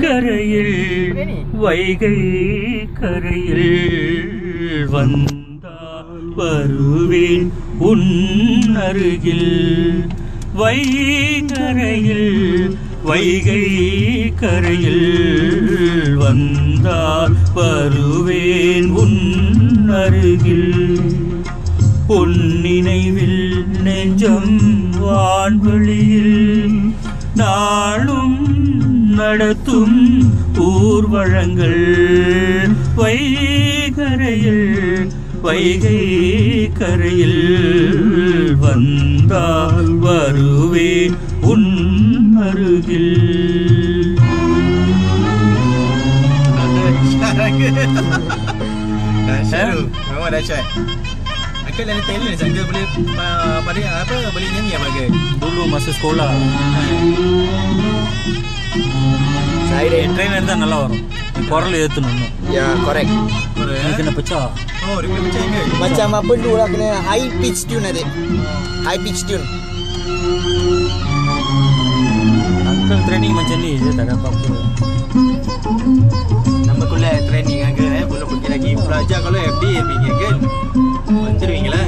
கரையில் வைகை கரையில் வந்தால் வருவேன் உன் அருகில். வைகரையில் வைகை கரையில் வந்தால் வருவேன் உன் அருகில். உன் நினைவில் நெஞ்சம் வான்வெளியில் நாளும் நடத்தும் ஊர்வலங்கள். வைகரையில் வைகை கரையில் வந்தால் வருவேன் உன் அருகில். Memang dahsyat. Uncle ada talent, Uncle boleh pada apa boleh nyanyi apa ke? Dulu masa sekolah Saya trainer தான் நல்லா வரும். குரல் ஏத்தணும். ya correct. Ini kena pecah. Oh, dia kena pecah ke? Macam apa dulu lah, kena high pitch tune ada. High pitch tune. Uncle training macam ni je, tak ada apa-apa. நமக்குள்ள training Uncle belum pergi lagi belajar kalau FD pergi Uncle. வந்துருவீங்களா?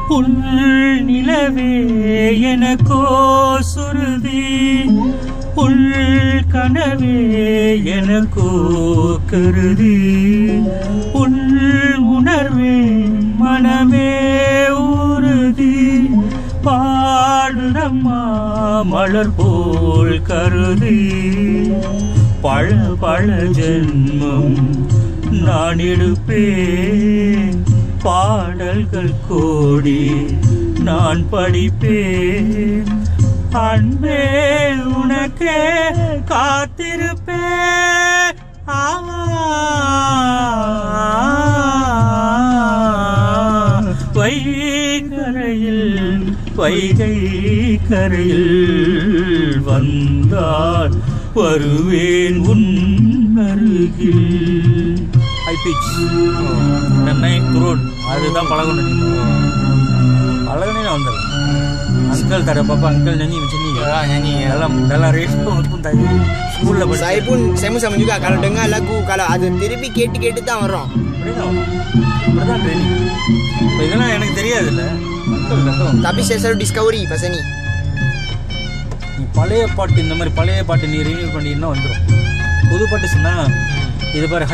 புல் நிலவே எனக்கோ சுருதி, புல் கனவே எனக்கோ கருதி, புல் உணர்வே மனமே உறுதி, பாடுறம்மா மலர் போல் கருதி. பழ பழ ஜென்மம் நான் எடுப்பேன், பாடல்கள் கோடி நான் படிப்பேன். அன்பே உனக்கே காத்திருப்பேன். வைகரையில் வைகை கரையில் வந்தால் வருவேன் உன் அருகில். ஹை பிச் நன்னை குரோன் அதுதான் பழகணும். பழகனே வந்துடும். Uncle tak ada apa-apa, Uncle nyanyi macam ni. Nyanyi dalam radio pun tadi school lah. Saya pun sama juga kalau dengar lagu, kalau ada திருப்பி கேட்டு தான் வரோம். அப்படிதான் ட்ரெயினிங். இப்போ இதெல்லாம் எனக்கு தெரியாதுல்ல. Tapi saya selalu discovery pasal ni. நீ பழைய பாட்டு இந்த மாதிரி பழைய பாட்டு நீ ரினியூ பண்ணினா வந்துடும். புது பாட்டு சொன்னா இது பாரு